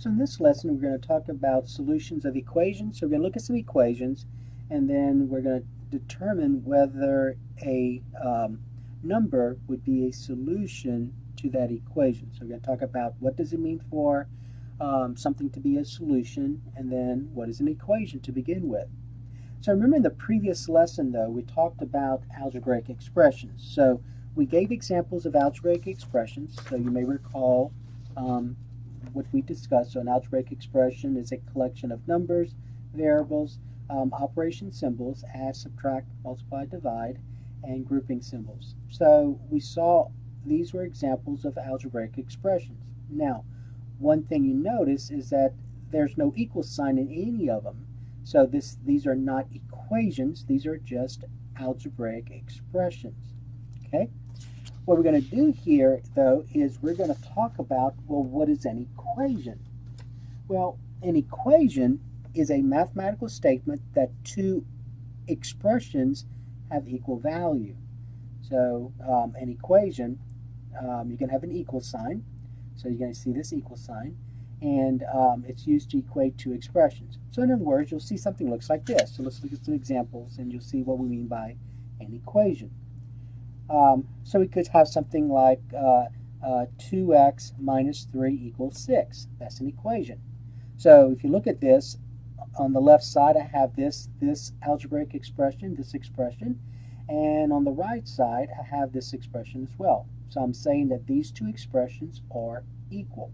So in this lesson, we're going to talk about solutions of equations. So we're going to look at some equations, and then we're going to determine whether a number would be a solution to that equation. So we're going to talk about what does it mean for something to be a solution, and then what is an equation to begin with. So remember in the previous lesson, though, we talked about algebraic expressions. So we gave examples of algebraic expressions. So you may recall what we discussed. So an algebraic expression is a collection of numbers, variables, operation symbols, add, subtract, multiply, divide, and grouping symbols. So we saw these were examples of algebraic expressions. Now, one thing you notice is that there's no equal sign in any of them. So these are not equations, these are just algebraic expressions. Okay? What we're going to do here, though, is we're going to talk about, well, what is an equation? Well, an equation is a mathematical statement that two expressions have equal value. So an equation, you can have an equal sign. So you're going to see this equal sign, and it's used to equate two expressions. So in other words, you'll see something looks like this. So let's look at some examples, and you'll see what we mean by an equation. So we could have something like 2x minus 3 equals 6. That's an equation. So if you look at this, on the left side I have this algebraic expression, this expression, and on the right side I have this expression as well. So I'm saying that these two expressions are equal.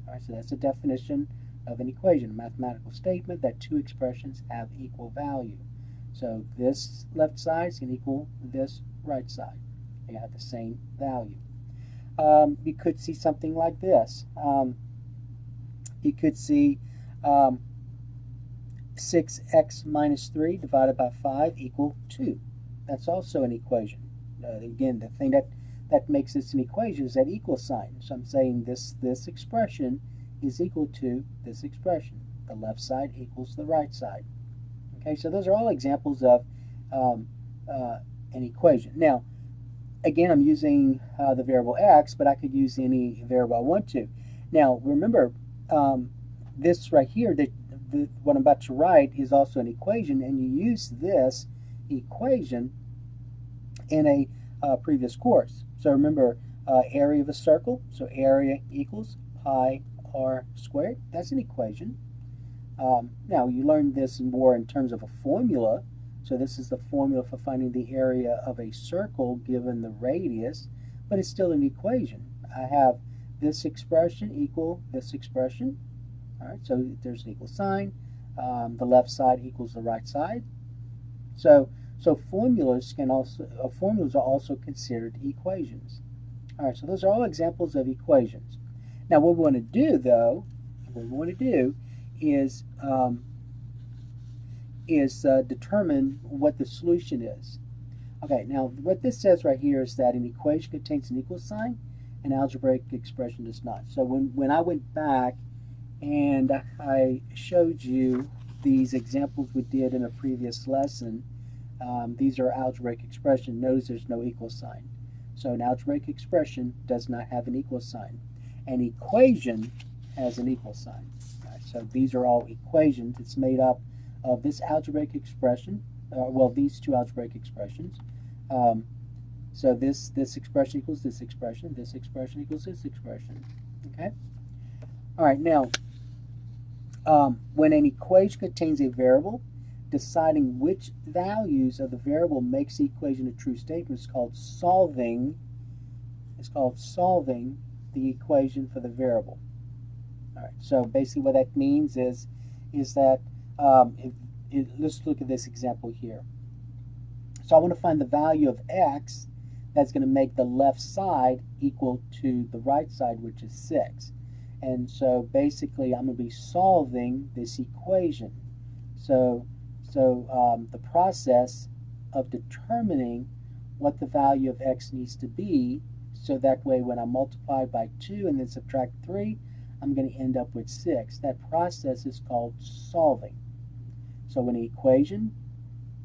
All right, so that's a definition of an equation, a mathematical statement that two expressions have equal value. So this left side is going to equal this right side. They have the same value. You could see something like this. You could see 6x minus 3 divided by 5 equal 2. That's also an equation. Again, the thing that makes this an equation is that equal sign. So I'm saying this expression is equal to this expression. The left side equals the right side. Okay, so those are all examples of an equation. Now, again, I'm using the variable x, but I could use any variable I want to. Now, remember, this right here, what I'm about to write is also an equation, and you use this equation in a previous course. So remember, area of a circle, so area equals pi r squared. That's an equation. Now, you learned this more in terms of a formula. So this is the formula for finding the area of a circle given the radius, but it's still an equation. I have this expression equal this expression. All right, so there's an equal sign. The left side equals the right side. So formulas are also considered equations. All right, so those are all examples of equations. Now, what we want to do, though, is determine what the solution is. Okay, now what this says right here is that an equation contains an equal sign, an algebraic expression does not. So when I went back and I showed you these examples we did in a previous lesson, these are algebraic expressions. Notice there's no equal sign. So an algebraic expression does not have an equal sign. An equation has an equal sign. Right, so these are all equations. It's made up of this algebraic expression, well, these two algebraic expressions. So this expression equals this expression equals this expression. Okay? All right, now, when an equation contains a variable, deciding which values of the variable makes the equation a true statement is called solving. It's called solving the equation for the variable. All right, so basically what that means is that let's look at this example here. So I want to find the value of x that's going to make the left side equal to the right side, which is 6. And so basically I'm going to be solving this equation. So the process of determining what the value of x needs to be, so that way when I multiply by 2 and then subtract 3, I'm going to end up with 6. That process is called solving. So when an equation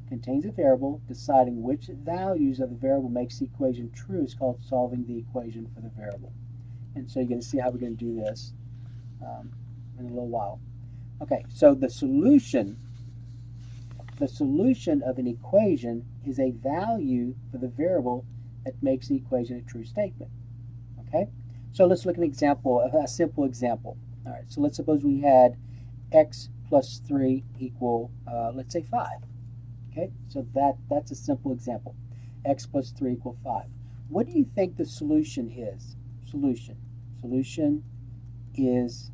contains a variable, deciding which values of the variable makes the equation true is called solving the equation for the variable. And so you're going to see how we're going to do this. in a little while. Okay, so the solution of an equation is a value for the variable that makes the equation a true statement. Okay, so let's look at an example, a simple example. All right, so let's suppose we had x plus 3 equal, let's say 5. Okay, so that's a simple example. X plus 3 equal 5. What do you think the solution is? Solution is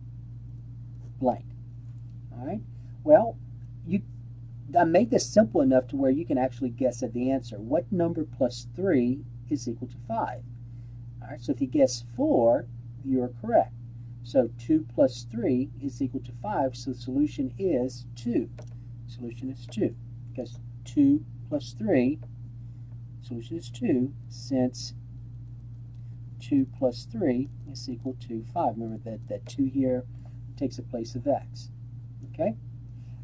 blank. All right, well, I made this simple enough to where you can actually guess at the answer. What number plus 3 is equal to 5? All right, so if you guess 4, you're correct. So 2 plus 3 is equal to 5, so the solution is 2. Solution is 2, because 2 plus 3, solution is 2, since 2 plus 3 is equal to 5. Remember that 2 here takes the place of x. Okay?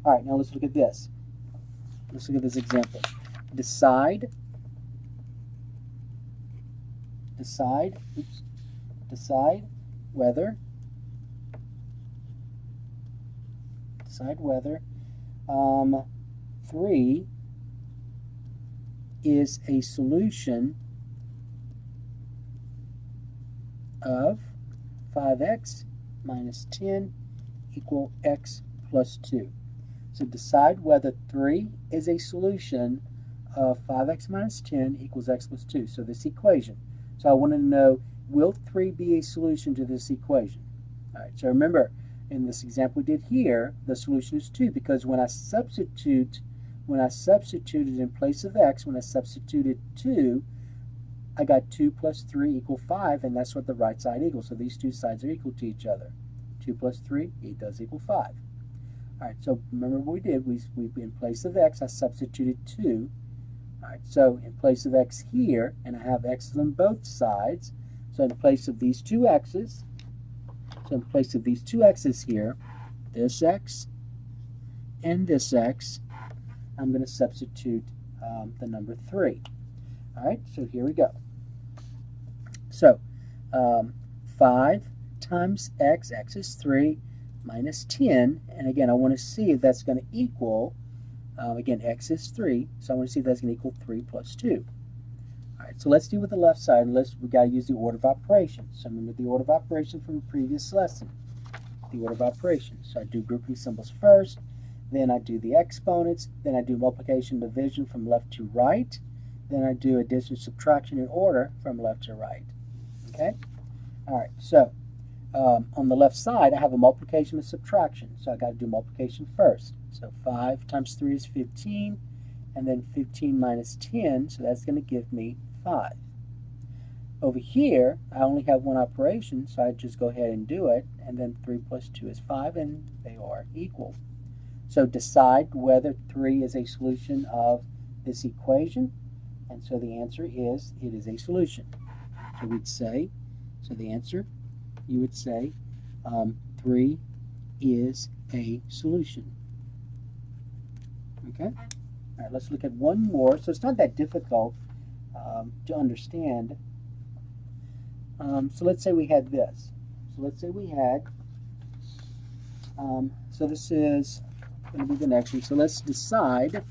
All right, now let's look at this. Let's look at this example. Decide whether 3 is a solution of 5x minus 10 equal x plus 2. So decide whether 3 is a solution of 5x minus 10 equals x plus 2. So this equation. So I want to know, will 3 be a solution to this equation? All right, so remember, in this example we did here, the solution is 2, because when I substituted in place of x, when I substituted 2, I got 2 plus 3 equal 5, and that's what the right side equals. So these two sides are equal to each other. 2 plus 3, it does equal 5. All right, so remember what we did. We in place of x, I substituted 2. All right, so in place of x here, and I have x's on both sides, so in place of these two x's, here, this x and this x, I'm going to substitute the number 3. All right, so here we go. So 5 times x is 3, minus 10, and again I want to see if that's going to equal, again x is 3, so I want to see if that's going to equal 3 plus 2. Alright, so let's do with the left side. We've got to use the order of operations. So remember the order of operations from the previous lesson. The order of operations. So I do grouping symbols first, then I do the exponents, then I do multiplication and division from left to right, then I do addition and subtraction in order from left to right. Okay? Alright, so on the left side, I have a multiplication and subtraction. So I got to do multiplication first. So 5 times 3 is 15, and then 15 minus 10, so that's going to give me 5. Over here, I only have one operation, so I just go ahead and do it, and then 3 plus 2 is 5, and they are equal. So decide whether 3 is a solution of this equation, and so the answer is, it is a solution. So we'd say, so the answer, you would say 3 is a solution. Okay? All right, let's look at one more. So it's not that difficult to understand. So let's say we had this. So let's say we had, so this is going to be the next one. So let's decide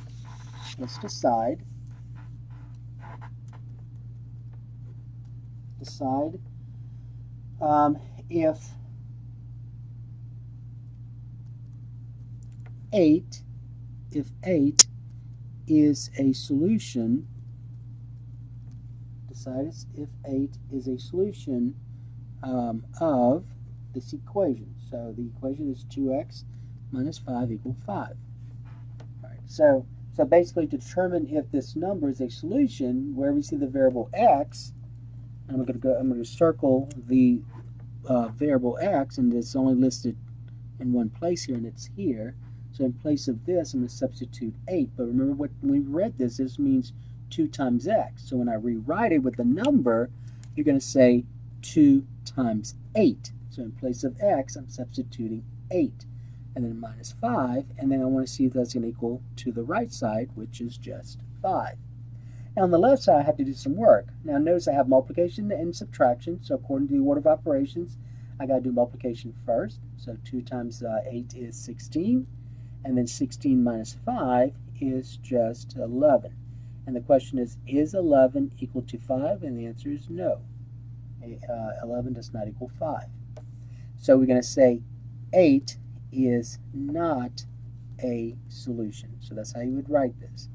if 8 is a solution, decide if 8 is a solution of this equation. So the equation is 2x minus 5 equals 5. All right, so basically to determine if this number is a solution, where we see the variable x, I'm going to circle the variable x, and it's only listed in one place here, and it's here. So in place of this, I'm going to substitute 8. But remember, when we read this means 2 times x. So when I rewrite it with the number, you're going to say 2 times 8. So in place of x, I'm substituting 8. And then minus 5. And then I want to see if that's going to equal to the right side, which is just 5. Now on the left side, I have to do some work. Now notice I have multiplication and subtraction. So according to the order of operations, I got to do multiplication first. So 2 times 8 is 16. And then 16 minus 5 is just 11. And the question is 11 equal to 5? And the answer is no. 11 does not equal 5. So we're going to say 8 is not a solution. So that's how you would write this.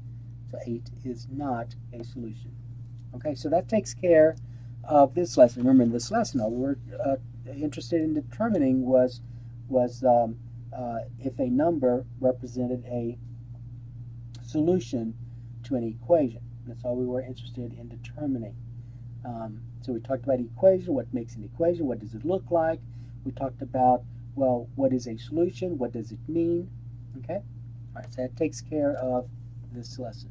So 8 is not a solution. Okay, so that takes care of this lesson. Remember, in this lesson, all we were interested in determining was if a number represented a solution to an equation. That's all we were interested in determining. So we talked about equation, what makes an equation, what does it look like. We talked about, well, what is a solution, what does it mean, okay? All right, so that takes care of this lesson.